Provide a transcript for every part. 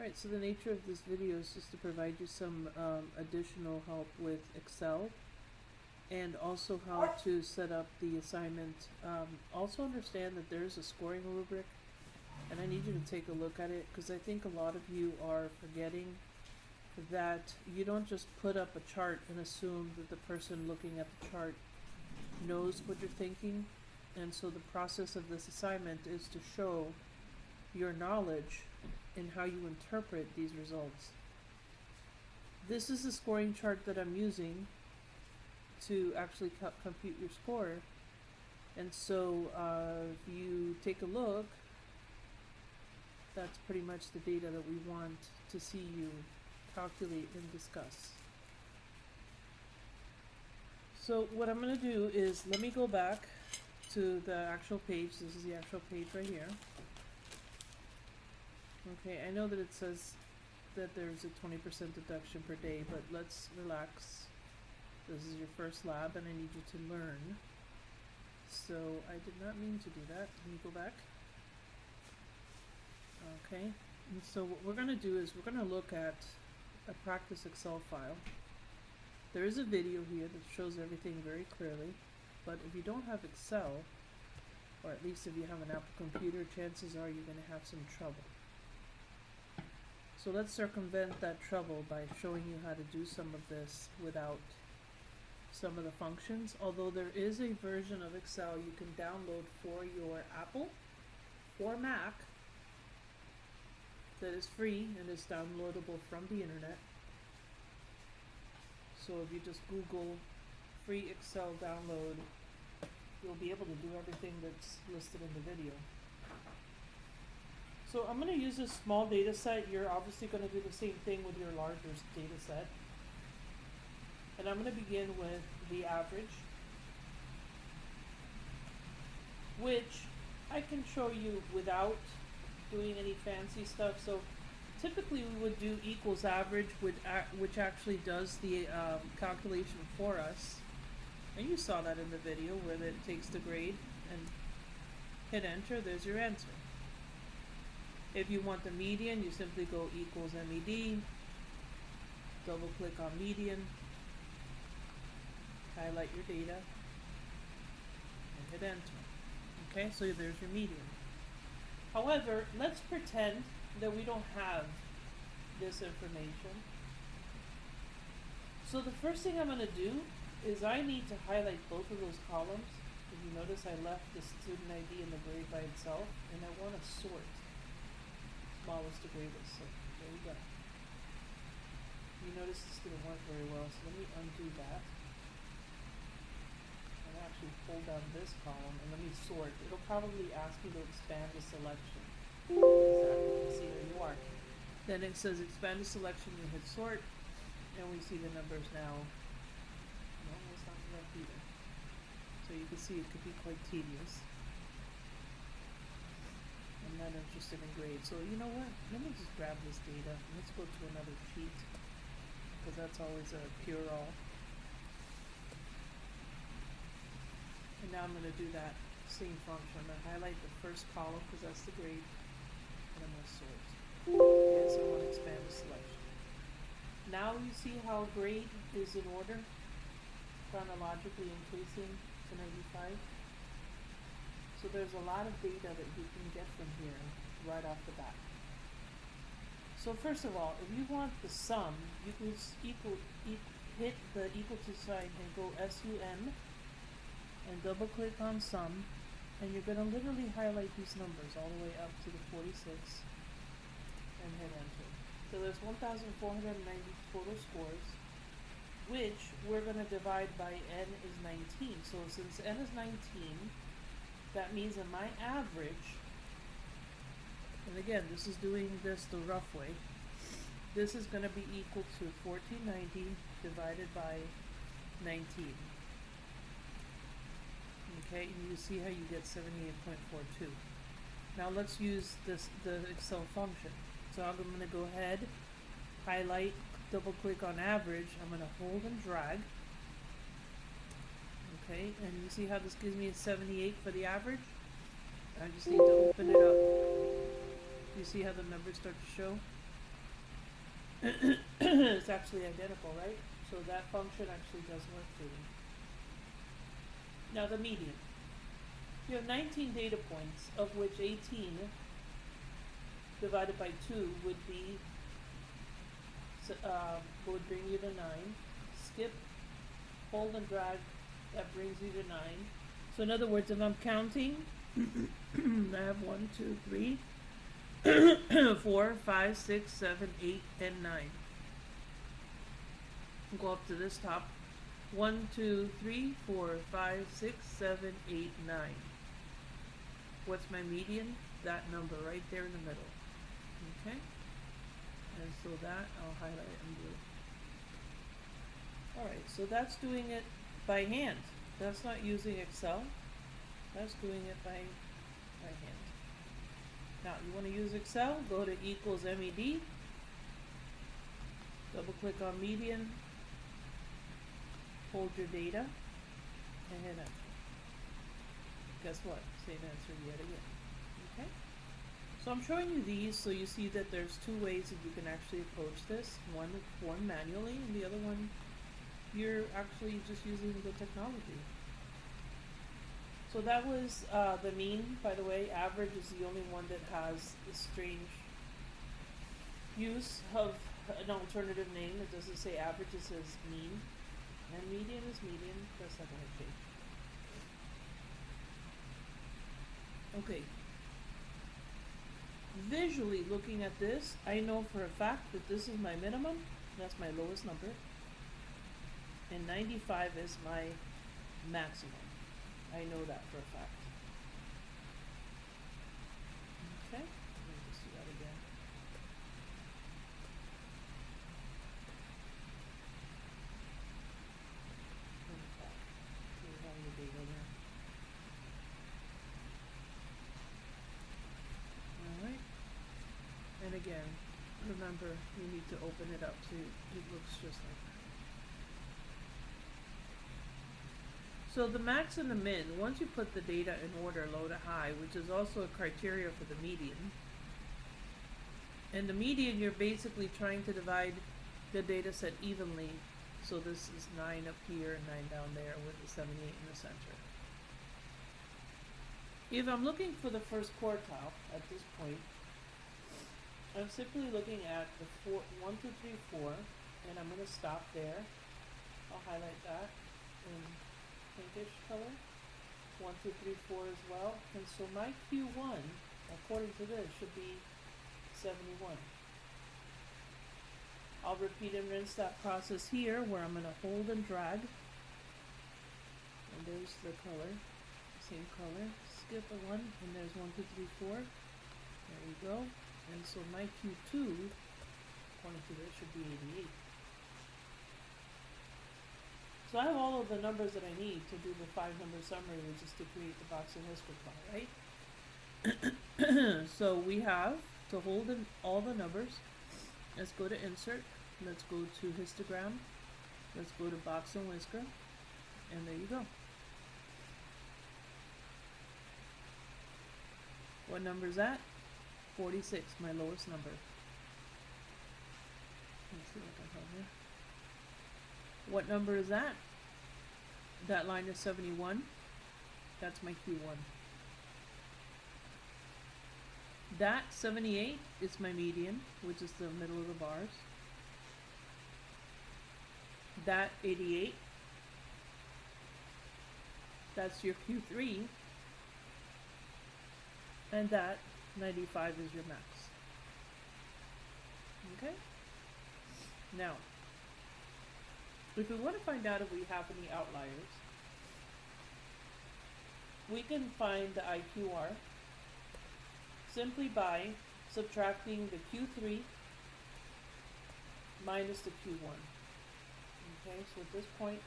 Alright, so the nature of this video is just to provide you some additional help with Excel and also how to set up the assignment. Also understand that there's a scoring rubric, and I need you to take a look at it because I think a lot of you are forgetting that you don't just put up a chart and assume that the person looking at the chart knows what you're thinking. And so the process of this assignment is to show your knowledge in how you interpret these results. This is the scoring chart that I'm using to actually compute your score. And so if you take a look, that's pretty much the data that we want to see you calculate and discuss. So what I'm going to do is, let me go back to the actual page. This is the actual page right here. Okay, I know that it says that there's a 20% deduction per day, but let's relax. This is your first lab and I need you to learn. So I did not mean to do that. Let me go back. Okay, and so what we're going to do is we're going to look at a practice Excel file. There is a video here that shows everything very clearly, but if you don't have Excel, or at least if you have an Apple computer, chances are you're going to have some trouble. So let's circumvent that trouble by showing you how to do some of this without some of the functions. Although there is a version of Excel you can download for your Apple or Mac that is free and is downloadable from the internet. So if you just Google free Excel download, you'll be able to do everything that's listed in the video. So I'm going to use a small data set. You're obviously going to do the same thing with your larger data set. And I'm going to begin with the average, which I can show you without doing any fancy stuff. So typically we would do equals average, which actually does the calculation for us. And you saw that in the video where it takes the grade and hit enter, there's your answer. If you want the median, you simply go equals MED, double click on median, highlight your data, and hit enter. Okay, so there's your median. However, let's pretend that we don't have this information. So the first thing I'm going to do is I need to highlight both of those columns. If you notice, I left the student ID and the grade by itself, and I want to sort smallest to greatest. So there we go. You notice this didn't work very well, so let me undo that. And actually pull down this column and let me sort. It'll probably ask you to expand the selection. Exactly. See, there you are. Then it says expand the selection, you hit sort, and we see the numbers now. No, that's not correct either. So you can see it could be quite tedious. I'm not interested in grades. So you know what? Let me just grab this data. Let's go to another sheet, because that's always a cure-all. And now I'm going to do that same function. I'm going to highlight the first column because that's the grade, and I'm going to sort. Okay, so I want to expand the selection. Now you see how grade is in order, chronologically increasing to 95. So there's a lot of data that you can get from here right off the bat. So first of all, if you want the sum, you can hit the equal to sign and go SUM and double click on sum, and you're going to literally highlight these numbers all the way up to the 46 and hit enter. So there's 1,490 total scores, which we're going to divide by n is 19. So since n is 19, that means that my average, and again, this is doing this the rough way, this is going to be equal to 1490 divided by 19. Okay, and you see how you get 78.42. Now let's use the Excel function. So I'm going to go ahead, highlight, double click on average, I'm going to hold and drag. Okay, and you see how this gives me a 78 for the average? I just need to open it up. You see how the numbers start to show? It's actually identical, right? So that function actually does work for you. Now the median. You have 19 data points, of which 18 divided by 2 would be, would bring you to 9. Skip, hold and drag, that brings you to 9. So in other words, if I'm counting, I have 1, 2, 3, 4, 5, 6, 7, 8, and 9. Go up to this top. 1, 2, 3, 4, 5, 6, 7, 8, 9. What's my median? That number right there in the middle. Okay? And so that I'll highlight in blue. Alright, so that's doing it by hand. That's not using Excel. That's doing it by hand. Now, you want to use Excel? Go to equals MED. Double click on median. Hold your data. And hit enter. Guess what? Same answer yet again. Okay? So I'm showing you these so you see that there's two ways that you can actually approach this. One manually, and the other one you're actually just using the technology. So that was the mean, by the way. Average is the only one that has a strange use of an alternative name. It doesn't say average, it says mean. And median is median. That's not going to change. Okay. Visually looking at this, I know for a fact that this is my minimum. That's my lowest number. And 95 is my maximum. I know that for a fact. Okay, let me just do that again. Here's all your data there. Alright. And again, remember, you need to open it up so it looks just like that. So the max and the min, once you put the data in order, low to high, which is also a criteria for the median, and the median, you're basically trying to divide the data set evenly. So this is 9 up here and 9 down there with the 78 in the center. If I'm looking for the first quartile at this point, I'm simply looking at the 1, 2, 3, 4, and I'm going to stop there. I'll highlight that in pinkish color. 1, 2, 3, 4 as well. And so my Q1, according to this, should be 71. I'll repeat and rinse that process here where I'm going to hold and drag. And there's the color. Same color. Skip a 1, and there's 1, 2, 3, 4. There you go. And so my Q2, according to this, should be 88. So I have all of the numbers that I need to do the 5-number summary, which is to create the box and whisker plot, right? So we have to hold in all the numbers. Let's go to insert. Let's go to histogram. Let's go to box and whisker. And there you go. What number is that? 46, my lowest number. Let's see what I have here. What number is that? That line is 71. That's my Q1. That 78 is my median, which is the middle of the bars. That 88, that's your Q3. And that 95 is your max. Okay? Now, if we want to find out if we have any outliers, we can find the IQR simply by subtracting the Q3 minus the Q1. Okay, so at this point,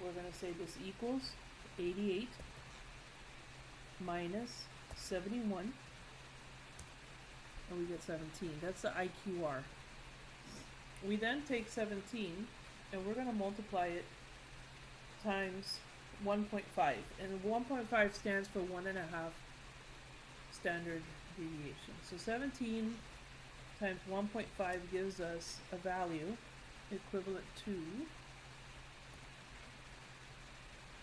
we're going to say this equals 88 minus 71, and we get 17. That's the IQR. We then take 17, and we're going to multiply it times 1.5. And 1.5 stands for 1.5 standard deviation. So 17 times 1.5 gives us a value equivalent to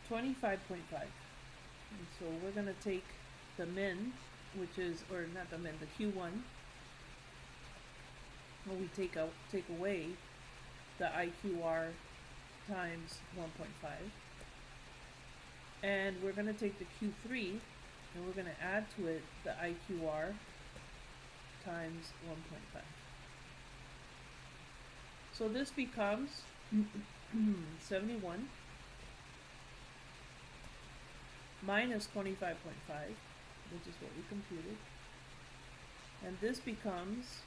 25.5. And so we're going to take the min, which is, or not the min, the Q1. We take away the IQR times 1.5. And we're going to take the Q3 and we're going to add to it the IQR times 1.5. So this becomes 71 minus 25.5, which is what we computed. And this becomes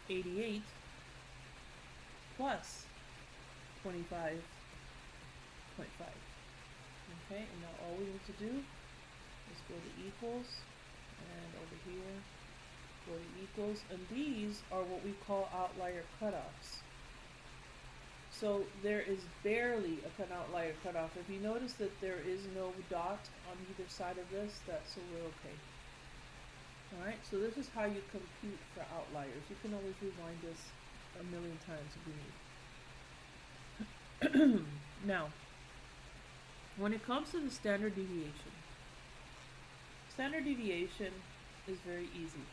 88 plus 25.5. Okay, and now all we need to do is go to equals, and over here, go to equals, and these are what we call outlier cutoffs. So there is barely an outlier cutoff. If you notice that there is no dot on either side of this, so we're okay. Alright, so this is how you compute for outliers. You can always rewind this a million times if you need. Now, when it comes to the standard deviation is very easy.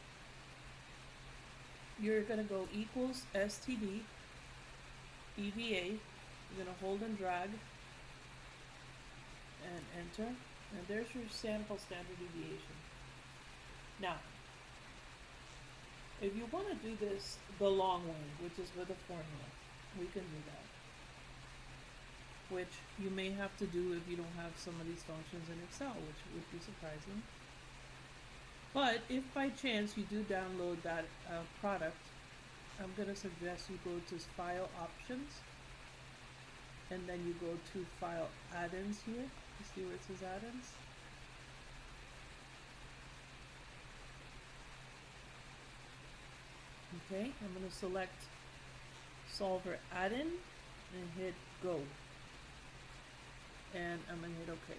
You're going to go equals STD, EVA, you're going to hold and drag, and enter, and there's your sample standard deviation. Now, if you want to do this the long way, which is with a formula, we can do that. Which you may have to do if you don't have some of these functions in Excel, which would be surprising. But if by chance you do download that product, I'm going to suggest you go to File Options, and then you go to File Add-ins here. You see where it says Add-ins? Okay, I'm going to select Solver Add-in and hit Go. And I'm going to hit OK.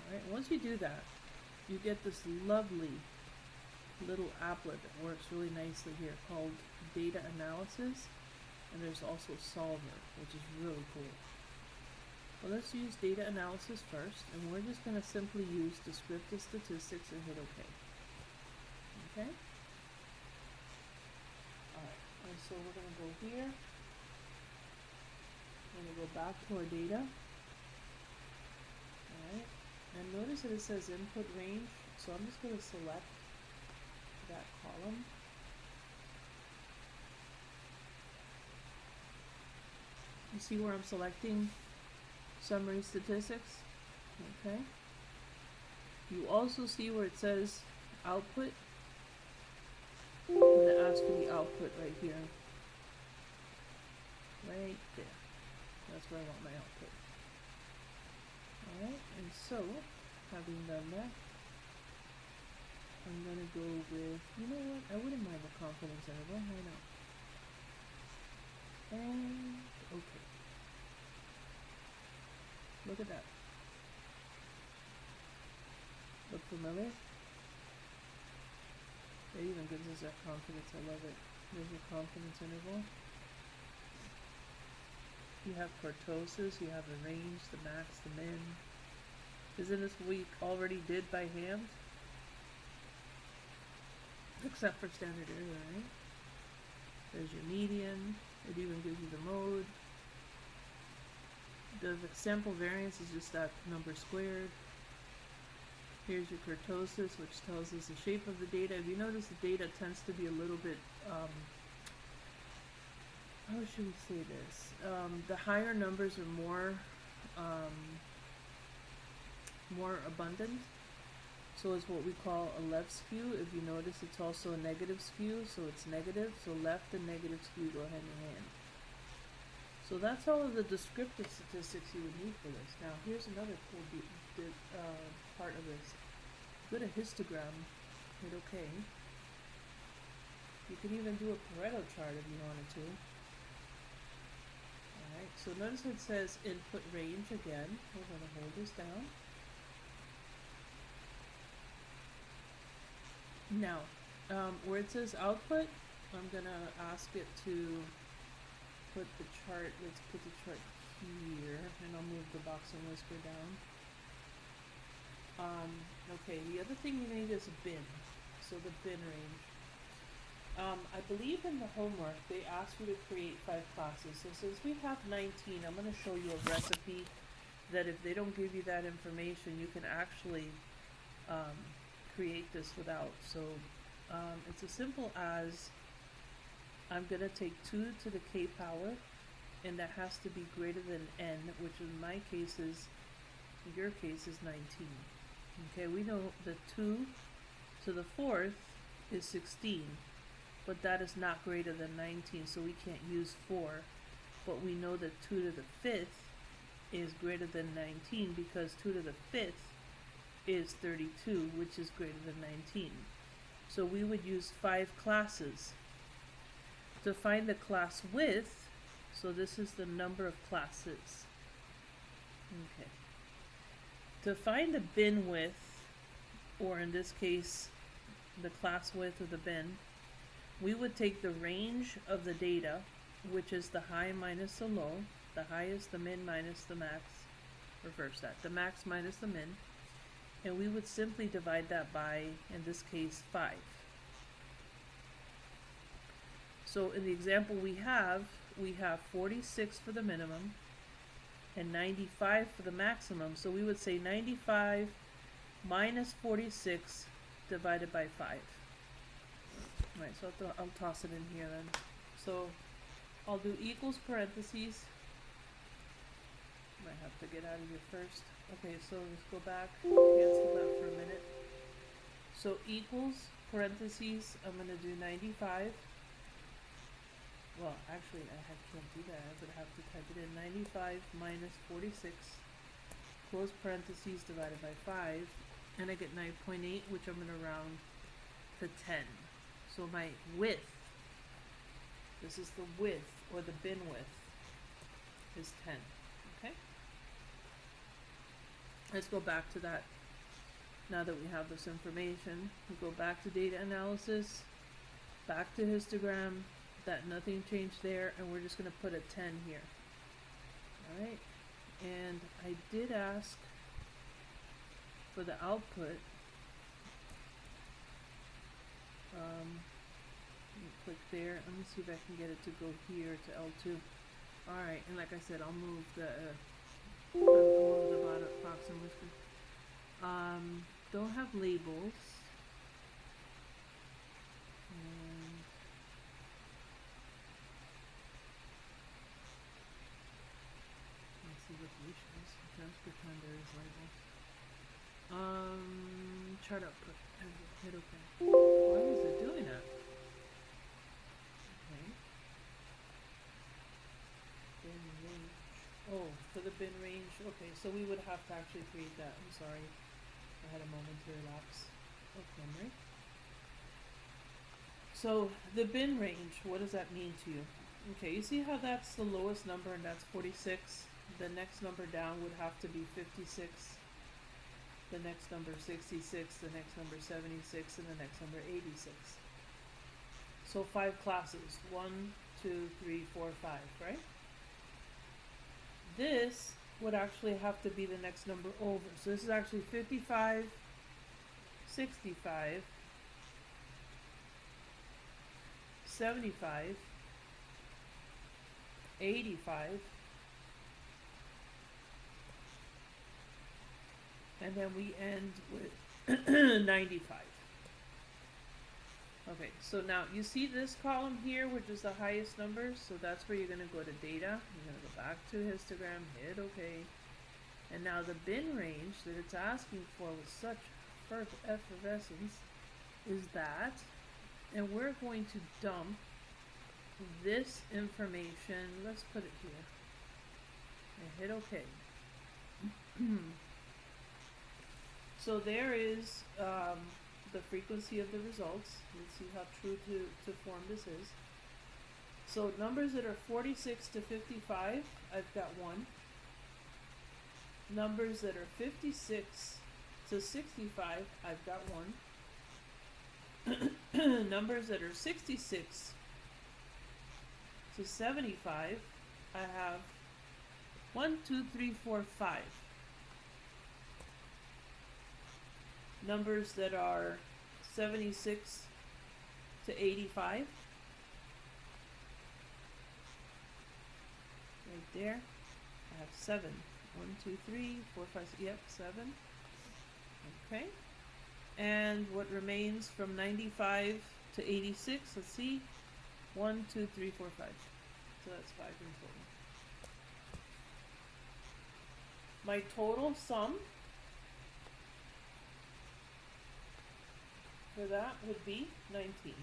Alright, once you do that, you get this lovely little applet that works really nicely here called Data Analysis, and there's also Solver, which is really cool. Well, let's use Data Analysis first, and we're just going to simply use descriptive statistics and hit OK. Okay? Alright, and so we're going to go here. We're going to go back to our data. Alright, and notice that it says input range, so I'm just going to select that column. You see where I'm selecting summary statistics? Okay. You also see where it says output. I'm going to ask for the output right here. Right there. That's where I want my output. Alright, and so, having done that, I'm going to go with, you know what, I wouldn't mind the confidence interval, why not? And, okay. Look at that. Look familiar? It even gives us that confidence, I love it. There's your confidence interval. You have kurtosis, you have the range, the max, the min. Isn't this what we already did by hand? Except for standard error, right? There's your median. It even gives you the mode. The sample variance is just that number squared. Here's your kurtosis, which tells us the shape of the data. If you notice, the data tends to be a little bit, how should we say this? The higher numbers are more abundant. So it's what we call a left skew. If you notice, it's also a negative skew, so it's negative. So left and negative skew go hand in hand. So that's all of the descriptive statistics you would need for this. Now, here's another cool part of this. Go to histogram, hit OK. You can even do a Pareto chart if you wanted to. Alright, so notice it says input range again. We're going to hold this down. Now, Where it says output, I'm gonna ask it to put the chart, let's put the chart here, and I'll move the box and whisper down. Okay, the other thing you need is a bin, so the bin range. I believe in the homework they asked you to create 5 classes, so since we have 19, I'm gonna show you a recipe that if they don't give you that information, you can actually create this without. So it's as simple as I'm going to take 2 to the k power, and that has to be greater than n, which in my case is, in your case is 19. Okay, we know that 2 to the 4th is 16, but that is not greater than 19, so we can't use 4. But we know that 2 to the 5th is greater than 19 because 2 to the 5th is 32, which is greater than 19. So we would use 5 classes. To find the class width, so this is the number of classes. Okay. To find the bin width, or in this case, the class width of the bin, we would take the range of the data, which is the high minus the low, the highest, the min minus the max, reverse that, the max minus the min, and we would simply divide that by, in this case, 5. So in the example we have 46 for the minimum and 95 for the maximum. So we would say 95 minus 46 divided by 5. Alright, so I'll toss it in here then. So I'll do equals parentheses. Might have to get out of here first. Okay, so let's go back, cancel that for a minute. So equals parentheses, I'm going to do 95. Well, actually, can't do that. I would have to type it in. 95 minus 46, close parentheses, divided by 5, and I get 9.8, which I'm going to round to 10. So my width, this is the width, or the bin width, is 10. Okay? Let's go back to that. Now that we have this information, we go back to data analysis, back to histogram, that nothing changed there, and we're just going to put a 10 here. Alright, and I did ask for the output. Let me click there. Let me see if I can get it to go here to L2. Alright, and like I said, I'll move the bottom box and whisker. Don't have labels. Let's pretend there is labels. Chart output. Hit OK. Why is it doing that? Okay. Bin range. Oh, for the bin range. Okay, so we would have to actually create that. I'm sorry. I had a momentary lapse of memory. So the bin range, what does that mean to you? Okay, you see how that's the lowest number and that's 46? The next number down would have to be 56, the next number 66, the next number 76, and the next number 86. So 5 classes, 1, 2, 3, 4, 5, right? This would actually have to be the next number over. So this is actually 55, 65, 75, 85, and then we end with 95. Okay, so now you see this column here, which is the highest numbers, so that's where you're going to go to data. You're going to go back to histogram, hit OK. And now the bin range that it's asking for with such effervescence is that, and we're going to dump this information, let's put it here, and hit OK. So there is the frequency of the results. Let's see how true to form this is. So numbers that are 46 to 55, I've got 1. Numbers that are 56 to 65, I've got 1. numbers that are 66 to 75, I have 1, 2, 3, 4, 5. Numbers that are 76 to 85, right there, I have 7. 1, 2, 3, 4, 5, 6, yep, 7. Okay. And what remains from 95 to 86, let's see, 1, 2, 3, 4, 5. So that's 5 in total. My total sum for that would be 19.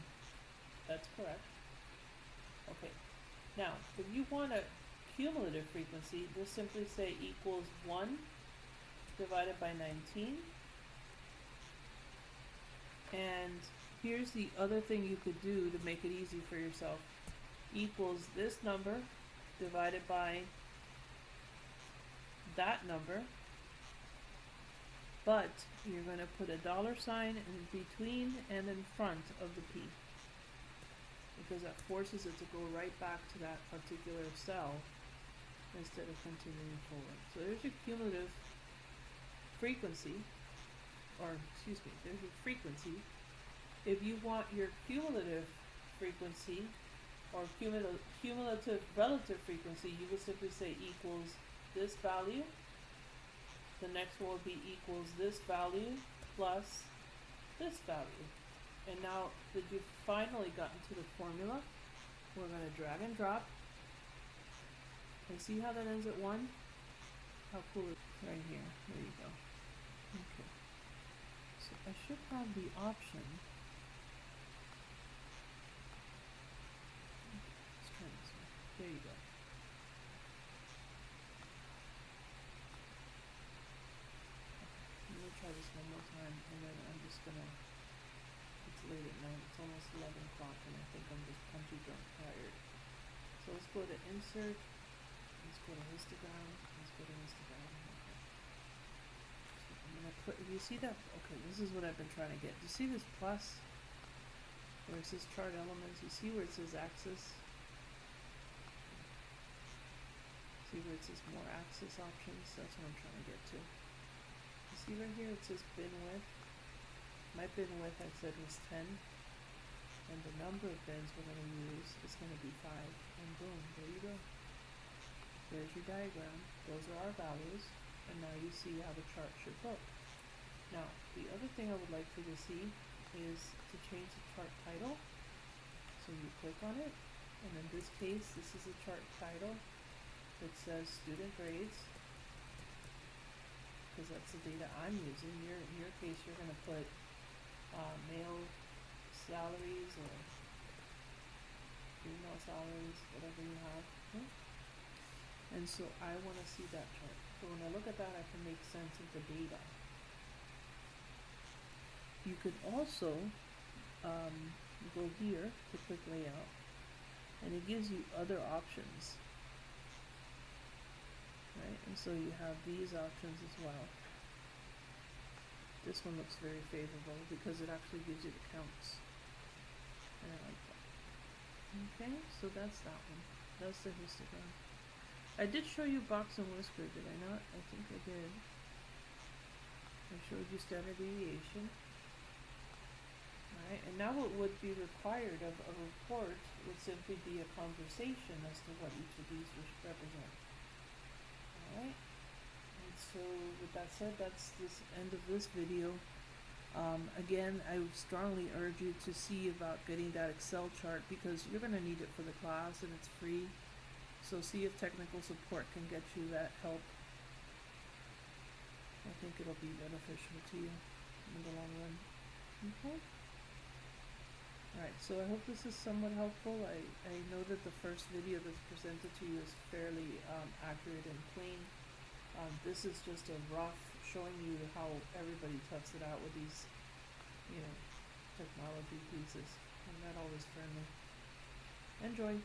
That's correct. Okay. Now, if you want a cumulative frequency, just simply say equals 1 divided by 19. And here's the other thing you could do to make it easy for yourself. Equals this number divided by that number, but you're going to put a $sign in between and in front of the P, because that forces it to go right back to that particular cell instead of continuing forward. So there's your cumulative frequency, or excuse me, there's your frequency. If you want your cumulative frequency or cumulative relative frequency, you would simply say equals this value. The next one would be equals this value plus this value. And now that you've finally gotten to the formula, we're going to drag and drop. And see how that ends at 1? How cool is it? Right here. There you go. Okay. So I should have the option. Let's try this one. There you go. I'm going to try this one more time, and then I'm just going to, it's late at night, it's almost 11 o'clock, and I think I'm just punchy drunk tired. So let's go to insert, let's go to histogram, let's go to histogram. Okay. So I'm going to put, you see that? Okay, this is what I've been trying to get. Do you see this plus? Where it says chart elements, you see where it says axis? See where it says more axis options? That's what I'm trying to get to. You see right here it says bin width. My bin width I said was 10. And the number of bins we're going to use is going to be 5. And boom, there you go. There's your diagram. Those are our values. And now you see how the chart should look. Now, the other thing I would like for you to see is to change the chart title. So you click on it. And in this case, this is a chart title that says student grades, because that's the data I'm using. In your case, you're going to put male salaries or female salaries, whatever you have. And so I want to see that chart. So when I look at that, I can make sense of the data. You could also go here to click layout, and it gives you other options. Right, and so you have these options as well. This one looks very favorable because it actually gives you the counts. And I like that. Okay, so that's that one. That's the histogram. I did show you box and whisker, did I not? I think I did. I showed you standard deviation. Alright, and now what would be required of a report would simply be a conversation as to what each of these represent. Alright, and so with that said, that's this end of this video. Again, I would strongly urge you to see about getting that Excel chart, because you're going to need it for the class and it's free. So see if technical support can get you that help. I think it'll be beneficial to you in the long run. Okay? Alright, so I hope this is somewhat helpful. I know that the first video that's presented to you is fairly accurate and clean. This is just a rough showing you how everybody toughs it out with these, technology pieces. I'm not always friendly. Enjoy.